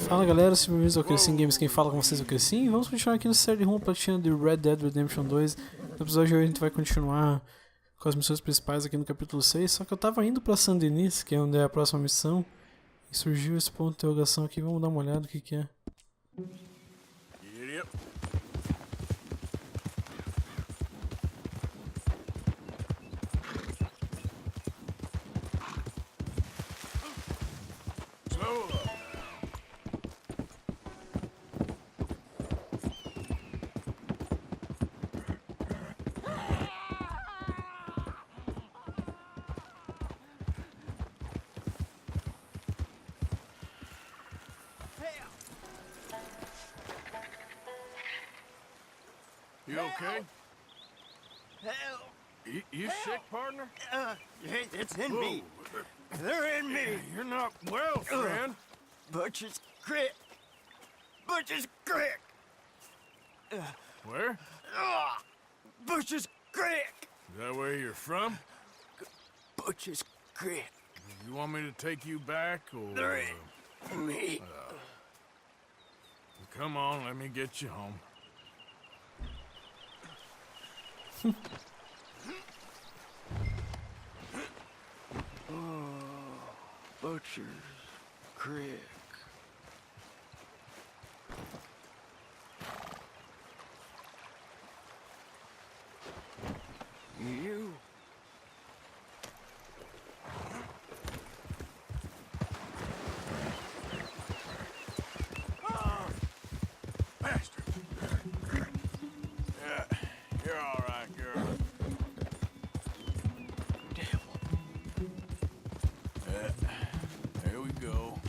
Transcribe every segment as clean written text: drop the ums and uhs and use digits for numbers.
Fala galera, sejam bem-vindos ao Crescim Games, quem fala com vocês é o Crescim. Vamos continuar aqui na série Rumo, Platina de Red Dead Redemption 2. No episódio de hoje a gente vai continuar com as missões principais aqui no capítulo 6. Só que eu tava indo pra Saint-Denis, que é onde é a próxima missão, e surgiu esse ponto de interrogação aqui. Vamos dar uma olhada no que é. You okay? Help! You sick, partner? It's in me. They're in me. You're not well, friend. Butcher's Creek. Butcher's Creek. Where? Butcher's Creek. Is that where you're from? Butcher's Creek. You want me to take you back, or... They're in me. Come on, let me get you home. Butcher's Creek. You. Bastard! Yeah, you're all right, girl. There we go.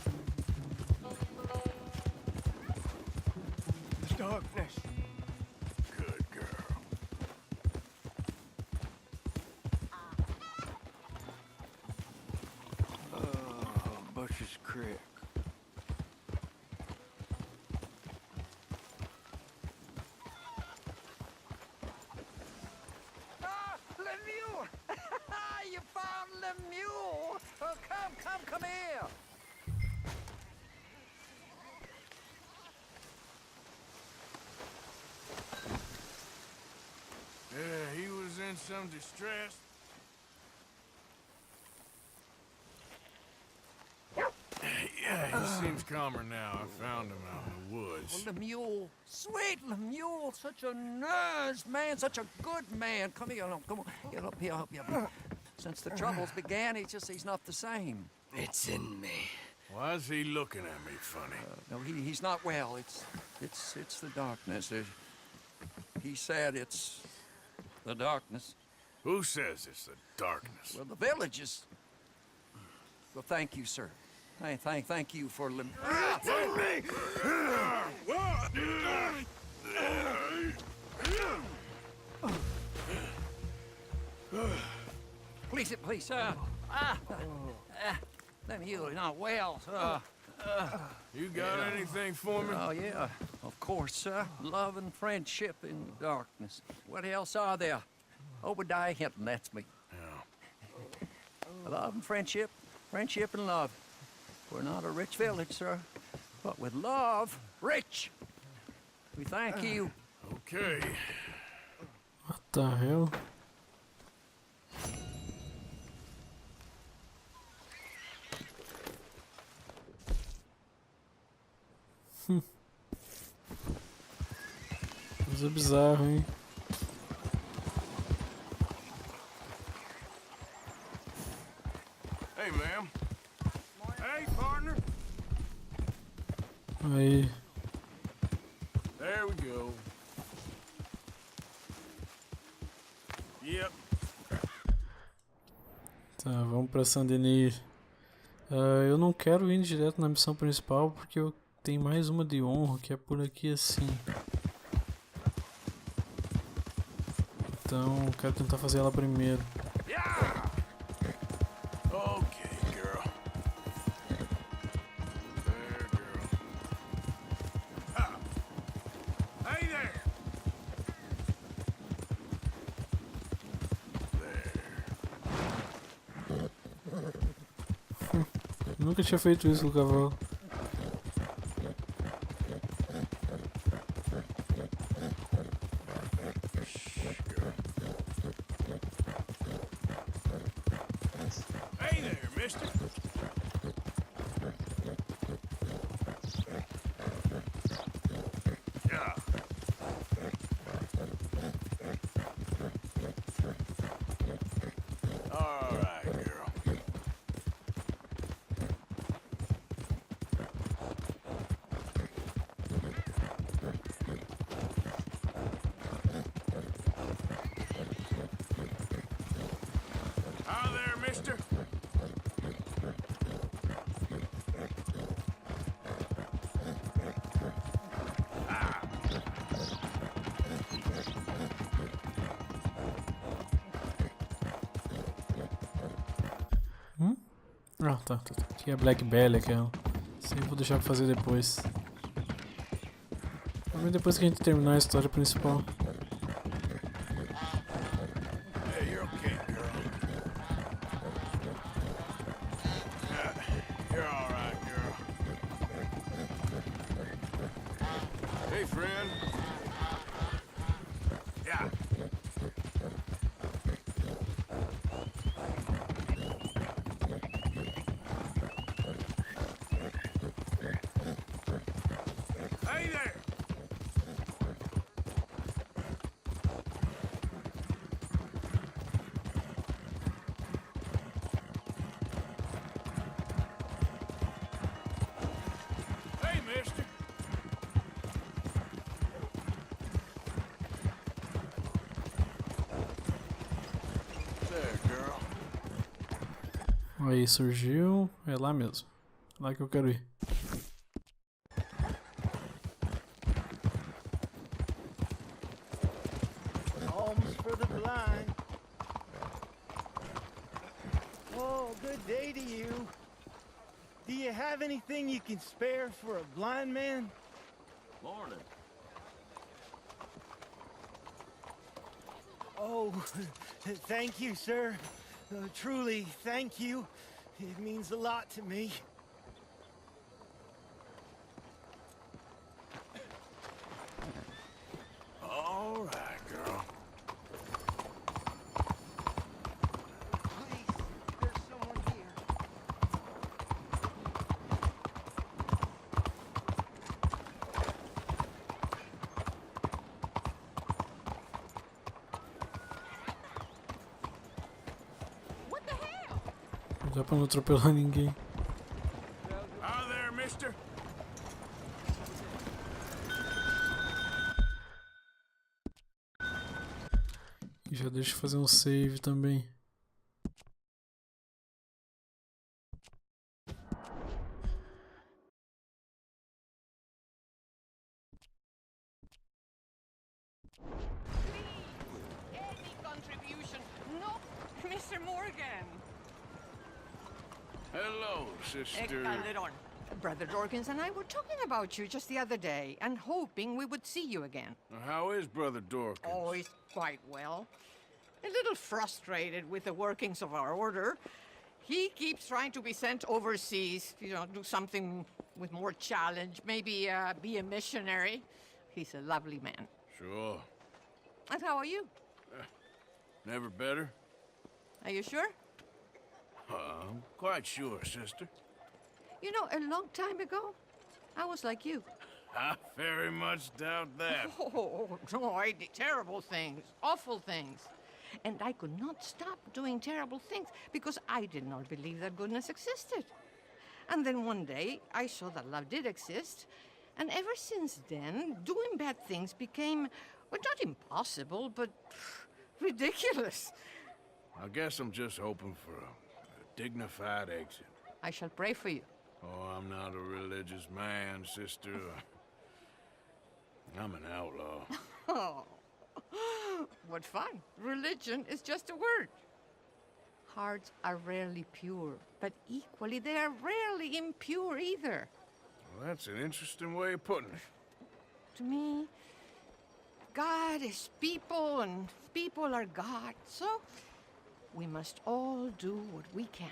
The darkness. Good girl. Butcher's Creek. Lemieux! You found Lemieux! Oh, come here! Yeah, he was in some distress. Yeah, he seems calmer now. I found him out in the woods. Well, Lemieux, sweet Lemieux, such a nice man, such a good man. Come here, come on, get up here, help you. Since the troubles began, he's not the same. It's in me. Why is he looking at me funny? No, he's not well. It's the darkness. He said it's the darkness. Who says it's the darkness? Well, the village is. Well, thank you, sir. Thank you for It's in me! Please, Lemieux is not well, sir. You got anything for me? Oh, yeah, of course, sir. Love and friendship in the darkness. What else are there? Obadiah Hinton, that's me. Yeah. Love and friendship and love. We're not a rich village, sir, but with love, rich. We thank you. Okay. What the hell? Coisa bizarra, hein? Hey, ma'am. Hey, partner. Aí. There we go. Yep. Tá, vamos pra Saint-Denis. Eu não quero ir direto na missão principal porque eu tenho mais uma de honra que é por aqui assim. Então eu quero tentar fazer ela primeiro. Okay, girl. There, girl. Ah. Hey there. Nunca tinha feito isso com o cavalo. Hey there, mister. Yeah. All right, girl. Hi there, mister. Ah, tá. Aqui é Black Belly, aquela. Isso aí eu vou deixar pra fazer depois. Vamos ver depois que a gente terminar a história principal. Hey, you're okay, girl. You're all right, girl. Hey, friend. Yeah. Hey there. Hey, mister. There, girl. Aí surgiu. É lá mesmo. É lá que eu quero ir. Alms for the blind. Oh, good day to you. Do you have anything you can spare for a blind man? Morning. Oh, thank you, sir. Truly, thank you. It means a lot to me. All right, girl. Please, there's someone here. What the hell? Não dá pra não atropelar ninguém. Hi there, mister. E já deixa eu fazer um save também. Any contribution? No, Mr. Morgan. Hello, sister. Brother Dorkins and I were talking about you just the other day and hoping we would see you again. How is Brother Dorkins? Oh, he's quite well. A little frustrated with the workings of our order. He keeps trying to be sent overseas, do something with more challenge, maybe be a missionary. He's a lovely man. Sure. And how are you? Never better? Are you sure? I'm quite sure, sister. You know, a long time ago, I was like you. I very much doubt that. Oh, no, I did terrible things, awful things. And I could not stop doing terrible things because I did not believe that goodness existed. And then one day, I saw that love did exist. And ever since then, doing bad things became, well, not impossible, but ridiculous. I guess I'm just hoping for a dignified exit. I shall pray for you. Oh, I'm not a religious man, sister. I'm an outlaw. Oh, what fun. Religion is just a word. Hearts are rarely pure, but equally they are rarely impure either. Well, that's an interesting way of putting it. To me, God is people and people are God, so we must all do what we can.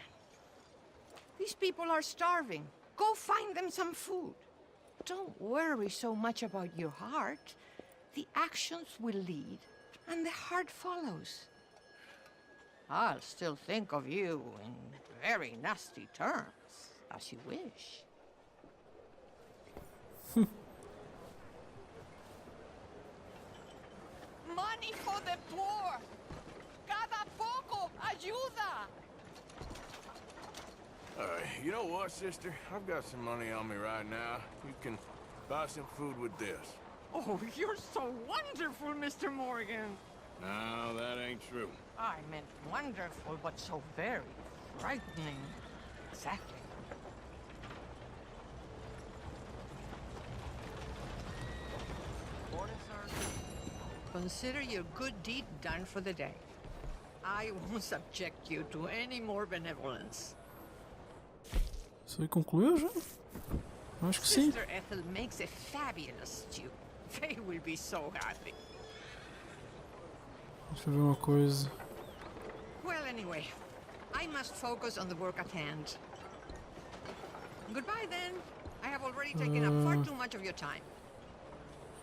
These people are starving. Go find them some food. Don't worry so much about your heart. The actions will lead, and the heart follows. I'll still think of you in very nasty terms, as you wish. Money for the poor. Cada poco ayuda. You know what, sister? I've got some money on me right now. You can buy some food with this. Oh, you're so wonderful, Mr. Morgan. No, that ain't true. I meant wonderful, but so very frightening. Exactly. Consider your good deed done for the day. I won't subject you to any more benevolence. Isso aí concluiu já? Acho que sim. Sister Ethel makes a fabulous stew. They will be so happy. Deixa eu ver uma coisa. Well, anyway, I must focus on the work at hand. Goodbye, then. I have already taken up far too much of your time.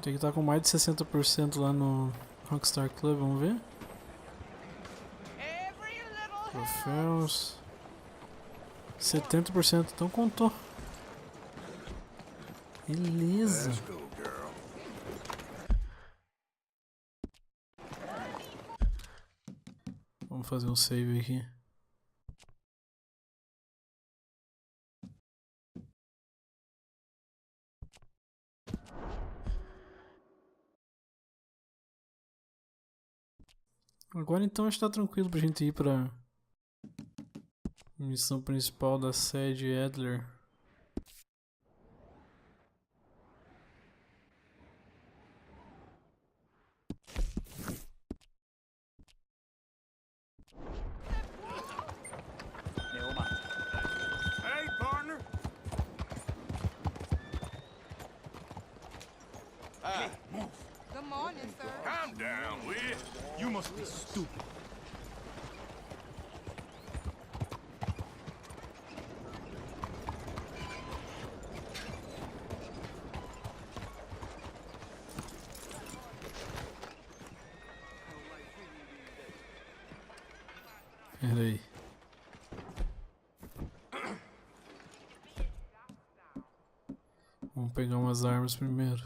Tem que estar com mais de 60% lá no Rockstar Club, vamos ver? Every little Troféus. 70%, então contou. Beleza. Let's go, girl. Vamos fazer um save aqui. Agora então está tranquilo pra gente ir pra missão principal da sede Adler. Hey, partner. Good morning, sir. Calm down, will you? You must be stupid. Pera aí. Vamos pegar umas armas primeiro.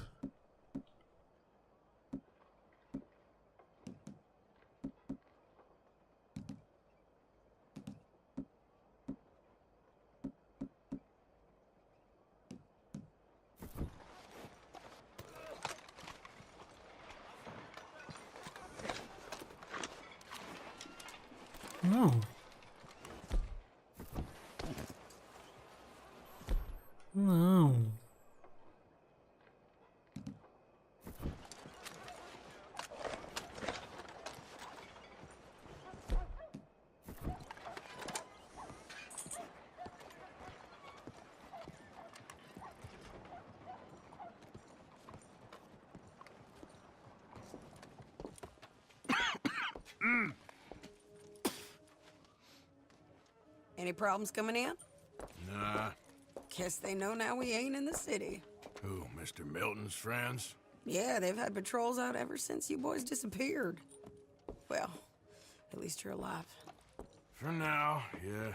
Não. Não. Any problems coming in? Nah. Guess they know now we ain't in the city. Who, Mr. Milton's friends? Yeah, they've had patrols out ever since you boys disappeared. Well, at least you're alive. For now, yeah.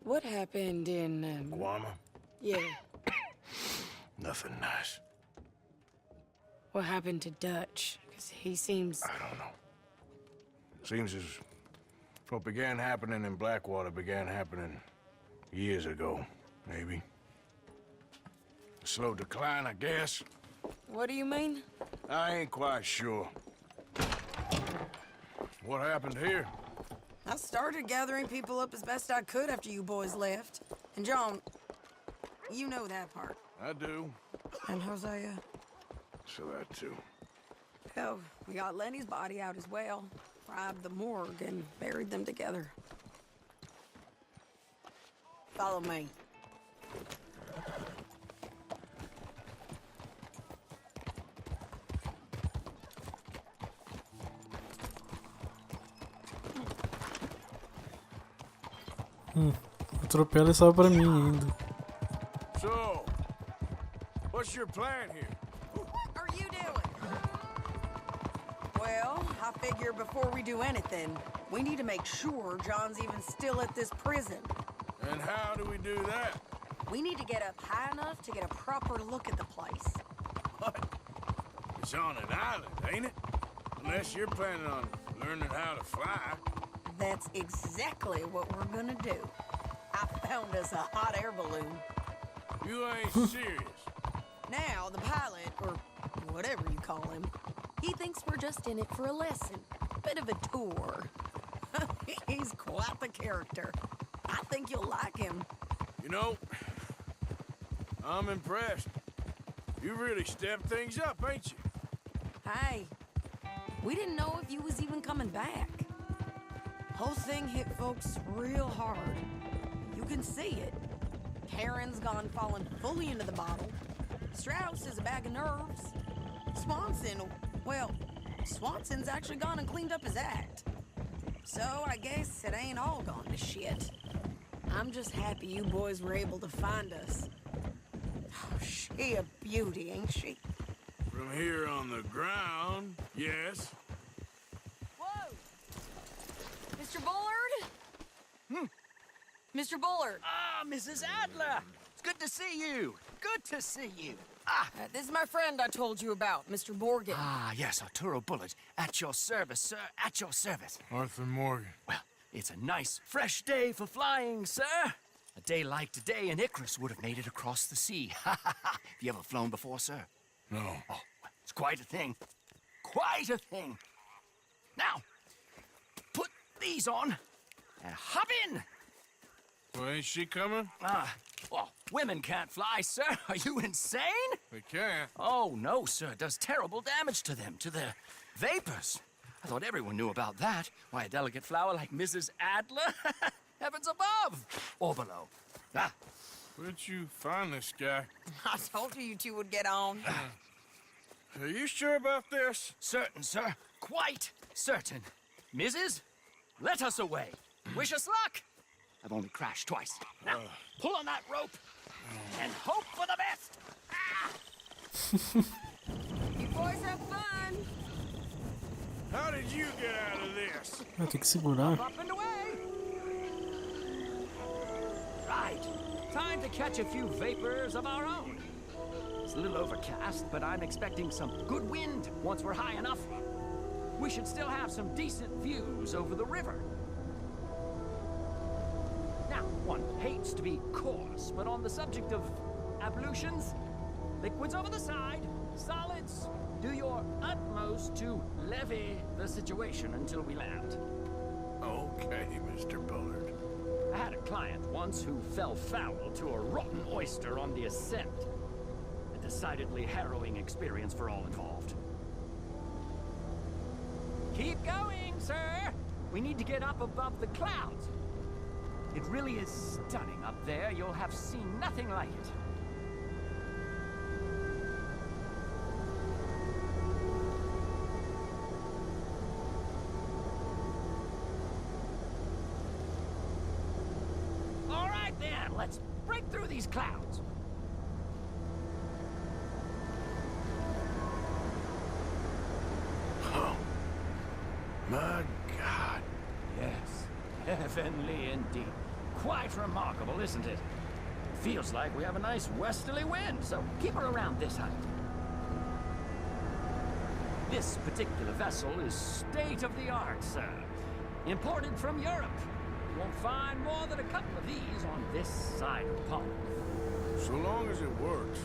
What happened in, Guama? yeah, Nothing nice. what happened to Dutch? Because he seems... I don't know. Seems as what began happening in Blackwater began happening years ago, maybe. A slow decline, I guess. What do you mean? I ain't quite sure. What happened here? I started gathering people up as best I could after you boys left. And John, you know that part. I do. And Hosea? So that too. Hell, we got Lenny's body out as well. Robbed the morgue and buried them together. Follow me. Atropela só pra mim ainda. So, what's your plan here? What are you doing? Well, I figure before we do anything, We need to make sure John's even still at this prison. And how do we do that? We need to get up high enough to get a proper look at the place. What? It's on an island, ain't it? Unless you're planning on learning how to fly. That's exactly what we're gonna do. I found us a hot air balloon. You ain't serious. Now, the pilot, or whatever you call him, he thinks we're just in it for a lesson. Bit of a tour. He's quite the character. I think you'll like him. You know, I'm impressed. You really stepped things up, ain't you? Hey, we didn't know if you was even coming back. Whole thing hit folks real hard. You can see it. Karen's gone falling fully into the bottle. Strauss is a bag of nerves. Swanson's actually gone and cleaned up his act. So I guess it ain't all gone to shit. I'm just happy you boys were able to find us. Oh, she a beauty, ain't she? From here on the ground, yes. Whoa! Mr. Bullard? Mr. Bullard. Ah, Mrs. Adler! It's good to see you. Good to see you. This is my friend I told you about, Mr. Morgan. Ah, yes, Arturo Bullard. At your service, sir. At your service. Arthur Morgan. Well, it's a nice, fresh day for flying, sir. A day like today, an Icarus would have made it across the sea. Have you ever flown before, sir? No. Oh, well, it's quite a thing. Quite a thing. Now, put these on and hop in. Well, ain't she coming? Well, women can't fly, sir. Are you insane? They can't. Oh, no, sir. It does terrible damage to them, to their vapors. I thought everyone knew about that. Why, a delicate flower like Mrs. Adler? Heavens above or below. Where'd you find this guy? I told you two would get on. Are you sure about this? Certain, sir. Quite certain. Mrs., let us away. Wish us luck. I've only crashed twice. Now, pull on that rope and hope for the best. You boys have fun. How did you get out of this? Ah, tem que segurar. Up and away. Right. Time to catch a few vapors of our own. It's a little overcast, but I'm expecting some good wind once we're high enough. We should still have some decent views over the river. Now, one hates to be coarse, but on the subject of ablutions, liquids over the side, solids, do your utmost to levy the situation until we land. Okay, Mr. Bullard. I had a client once who fell foul to a rotten oyster on the ascent. A decidedly harrowing experience for all involved. Keep going, sir! We need to get up above the clouds. It really is stunning up there. You'll have seen nothing like it. All right, then. Let's break through these clouds. Oh, my God. Yes, heavenly indeed. Quite remarkable, isn't it? Feels like we have a nice westerly wind, so keep her around this height. This particular vessel is state-of-the-art, sir. Imported from Europe. You won't find more than a couple of these on this side of the pond. So long as it works.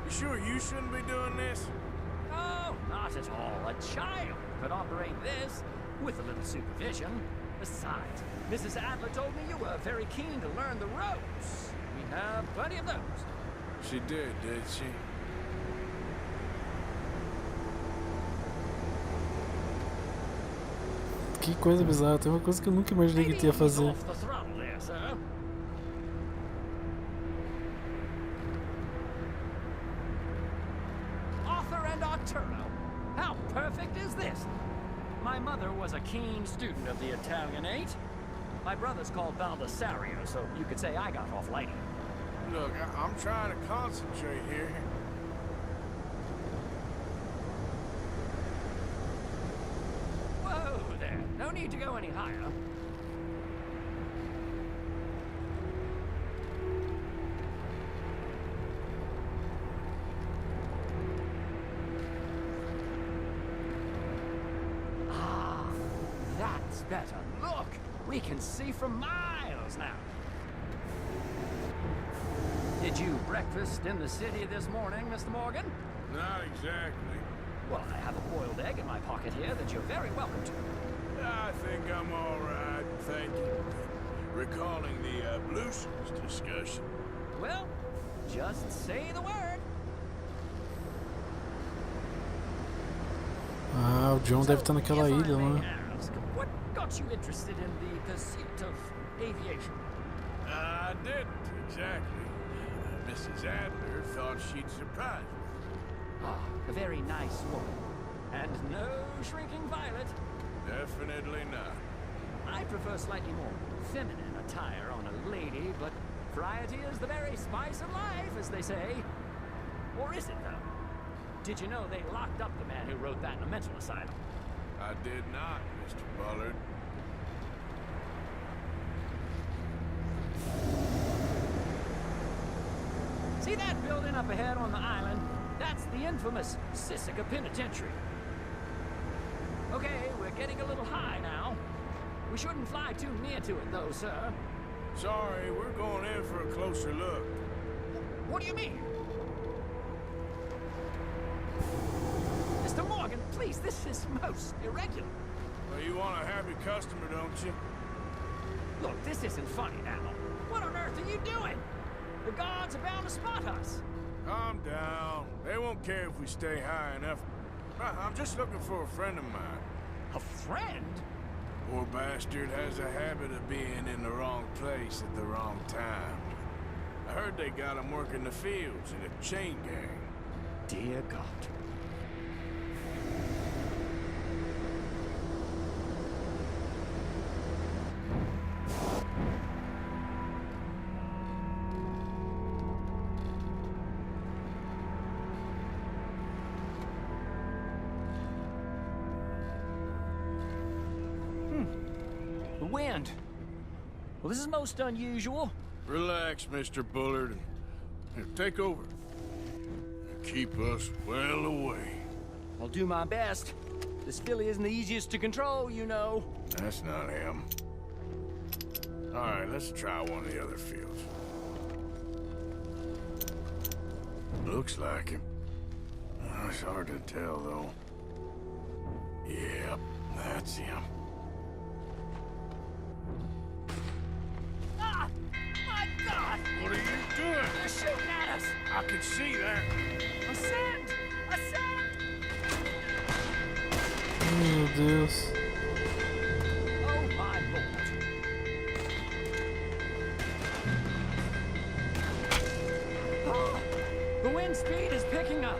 You sure you shouldn't be doing this? Oh, not at all. A child could operate this with a little supervision. Besides, Mrs. Adler told me you were very keen to learn the ropes. We have plenty of those. She did she? Que coisa bizarra, tem uma coisa que eu nunca imaginei que ele ia fazer. Off the throttle there, sir. Arthur and Arturo. How perfect is this? My mother was a keen student of the Italianate. My brother's called Baldessario, so you could say I got off lighter. Look, I'm trying to concentrate here. Whoa there. No need to go any higher. That's better. Look, we can see for miles now. Did you breakfast in the city this morning, Mr. Morgan? Not exactly. Well, I have a boiled egg in my pocket here that you're very welcome to. I think I'm all right, thank you. Recalling the ablutions discussion. Well, just say the word. Ah, o John deve estar naquela If I ilha may lá. ask, what got you interested in the pursuit of aviation? I didn't, exactly. Mrs. Adler thought she'd surprise me. Ah, a very nice woman. And no shrinking violet. Definitely not. I prefer slightly more feminine attire on a lady, but variety is the very spice of life, as they say. Or is it, though? Did you know they locked up the man who wrote that in a mental asylum? I did not, Mr. Bullard. See that building up ahead on the island? That's the infamous Sisika Penitentiary. Okay, we're getting a little high now. We shouldn't fly too near to it, though, sir. Sorry, we're going in for a closer look. What do you mean? Mr. Morgan, please, this is most irregular. Well, you want a happy customer, don't you? Look, this isn't funny now. What on earth are you doing? The guards are bound to spot us. Calm down. They won't care if we stay high enough. I'm just looking for a friend of mine. A friend? Poor bastard has a habit of being in the wrong place at the wrong time. I heard they got him working the fields in a chain gang. Dear God. The wind. Well, this is most unusual. Relax, Mr. Bullard. Here, take over. Keep us well away. I'll do my best. This filly isn't the easiest to control, you know. That's not him. All right, let's try one of the other fields. Looks like him. It's hard to tell, though. Yep, that's him. Ah! My God! What are you doing? They're shooting at us! I can see that. Ascend! Ascend! Meu Deus. Oh, my Lord. Ah, the wind speed is picking up.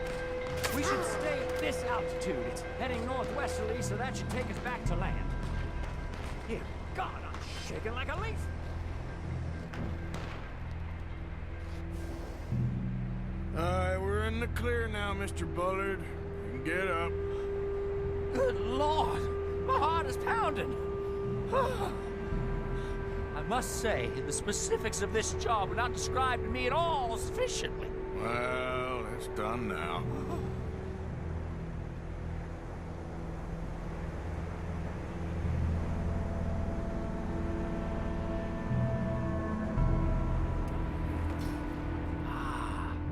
We should stay at this altitude. It's heading northwesterly, so that should take us back to land. Dear God, I'm shaking like a leaf. All right, we're in the clear now, Mr. Bullard. You can get up. Good Lord, my heart is pounding. I must say, the specifics of this job were not described to me at all sufficiently. Well, it's done now.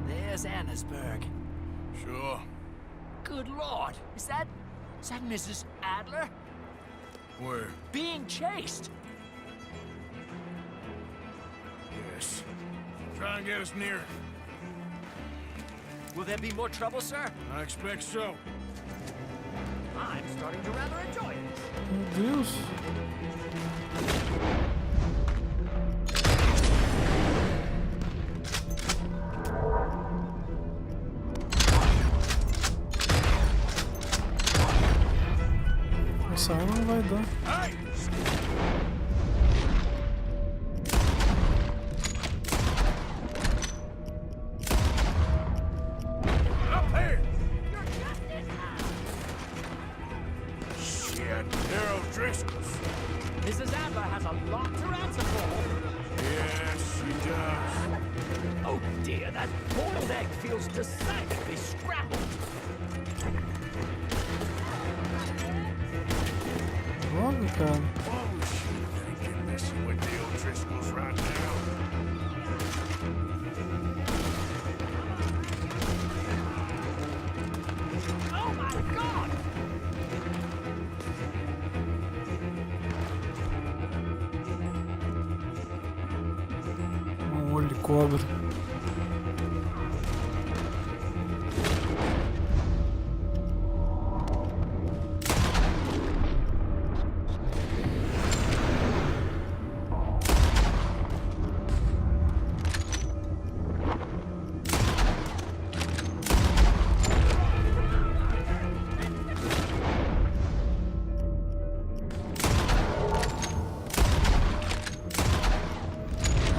There's Annesburg. Sure. Good Lord, is that Mrs. Adler? Where? Being chased. Yes. Try and get us near. Will there be more trouble, sir? I expect so. I'm starting to rather enjoy this. Meu Deus. Essa arma não vai dar. Hey! has a lot to answer for. Yes, she does. Oh dear, that boiled egg feels decidedly scrambled. Droga, cara. Oh, shit, I can messing with the O'Driscolls right now. Oh my god! Olho de cobra.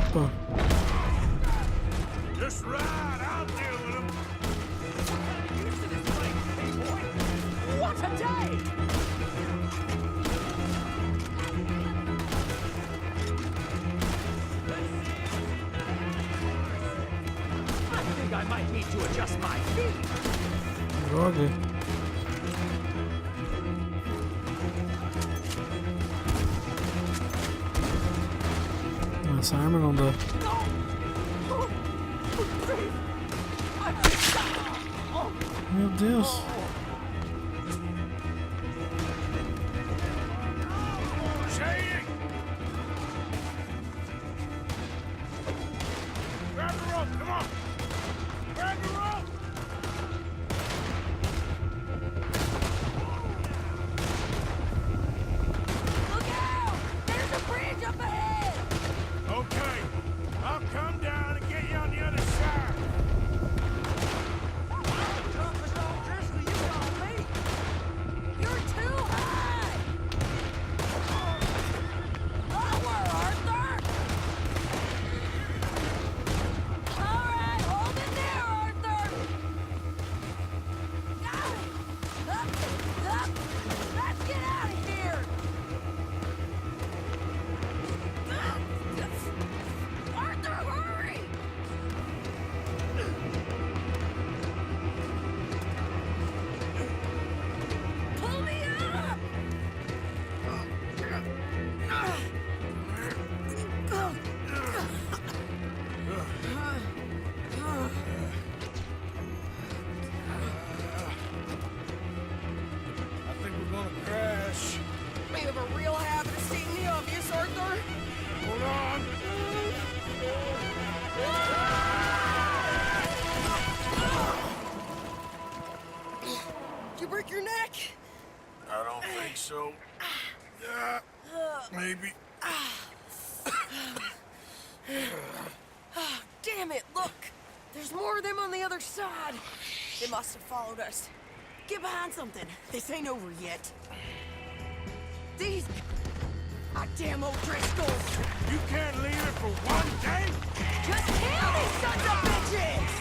Opa. Just right, I'll deal with them. Used to this place, big boy. What a day! I think I might need to adjust my feet. Droga. Essa arma não dá. Meu Deus. Shady! Grab the rope, come on! Grab the rope! Look out! There's a bridge up ahead! Okay, I'll come down and get you on the other side. You're too high! Lower, Arthur! All right, hold it there, Arthur! Up! Let's get out of here! Arthur, hurry! Pull me up! I think we're gonna crash. We have a real habit of stating the obvious, Arthur. Hold on. Did you break your neck? I don't think so. Maybe. Damn it, look! There's more of them on the other side. They must have followed us. Get behind something. This ain't over yet. These goddamn O'Driscolls! You can't leave it for one day? Just kill these sons of bitches!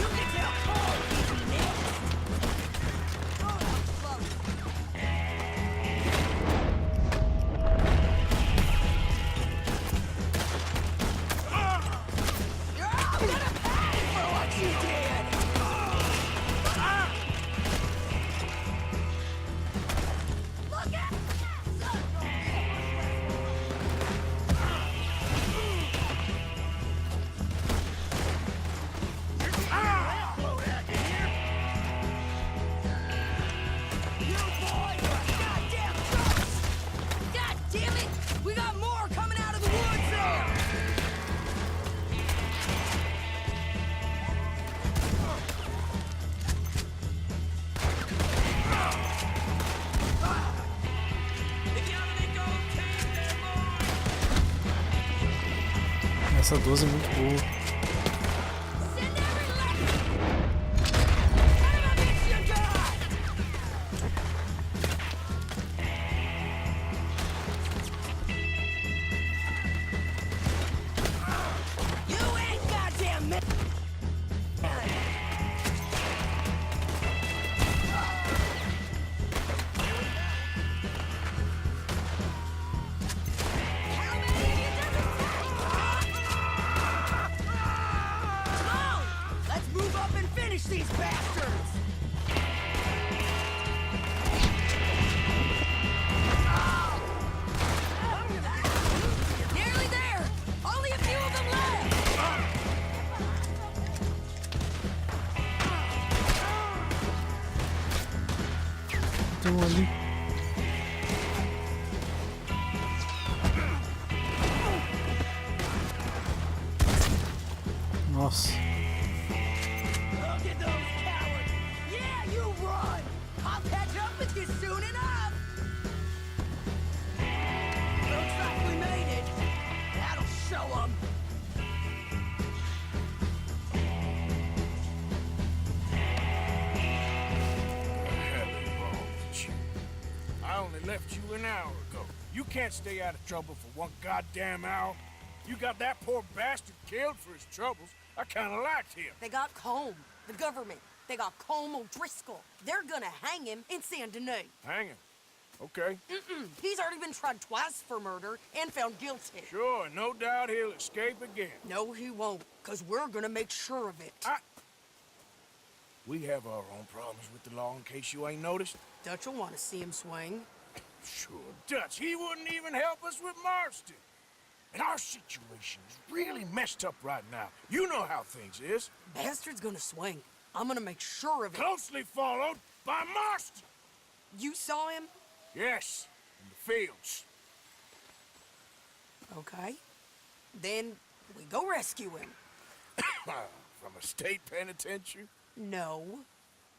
You can tell Paul he's next. You're all gonna pay for what you did! Look at you boys are goddamn trucks! God damn it! We got more coming out of the woods there! Essa 12 é muito boa. Send every left! Son of a bitch you got! You ain't goddamn me! arma ali. Nossa. Look at those cowards! Yeah, you run! I'll catch up with you soon enough! Looks like we made it. That'll show them. I only left you an hour ago. You can't stay out of trouble for one goddamn hour. You got that poor bastard killed for his troubles. I kinda liked him. They got Combe, the government. They got Combe O'Driscoll. They're gonna hang him in Saint Denis. Hang him. Okay. He's already been tried twice for murder and found guilty. Sure, no doubt he'll escape again. No, he won't, because we're gonna make sure of it. We have our own problems with the law in case you ain't noticed. Dutch will want to see him swing. Sure, Dutch, he wouldn't even help us with Marston. And our situation is really messed up right now. You know how things is. Bastard's gonna swing. I'm gonna make sure of it. Closely followed by Marston. You saw him? Yes, in the fields. Okay. Then we go rescue him. From a state penitentiary? No.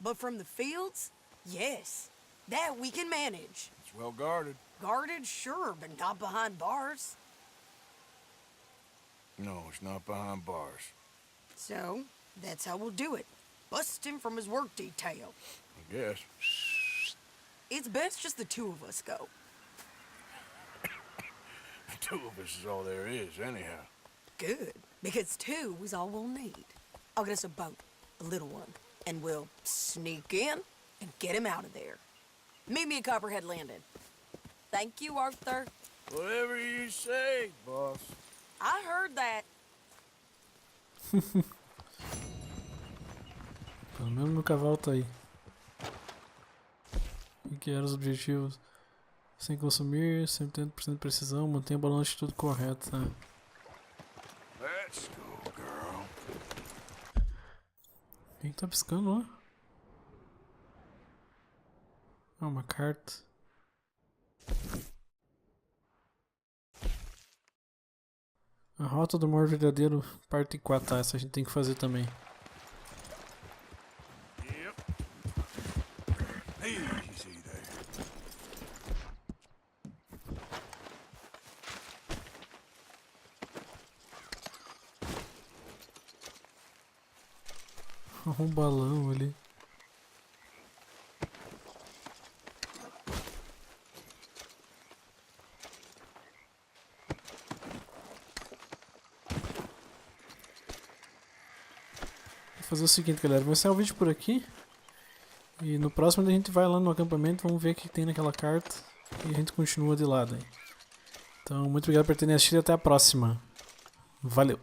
But from the fields? Yes. That we can manage. It's well guarded. Guarded, sure, but not behind bars. No, it's not behind bars. So, that's how we'll do it. Bust him from his work detail. I guess. It's best just the two of us go. The two of us is all there is, anyhow. Good, because two is all we'll need. I'll get us a boat, a little one, and we'll sneak in and get him out of there. Meet me at Copperhead Landing. Thank you, Arthur. Whatever you say, boss. I heard that. Pelo menos meu cavalo tá aí. O que eram os objetivos? Sem consumir, 100% de precisão, mantenha o balanço de tudo correto, tá? Let's go, girl. Quem que tá piscando lá? Ah, uma carta. A Rota do Amor Verdadeiro, parte 4, tá? Essa a gente tem que fazer também. Yep. Easy there. Um balão ali. Vou fazer o seguinte, galera, vou encerrar o vídeo por aqui e no próximo a gente vai lá no acampamento, vamos ver o que tem naquela carta e a gente continua de lado aí. Então, muito obrigado por terem assistido e até a próxima. Valeu!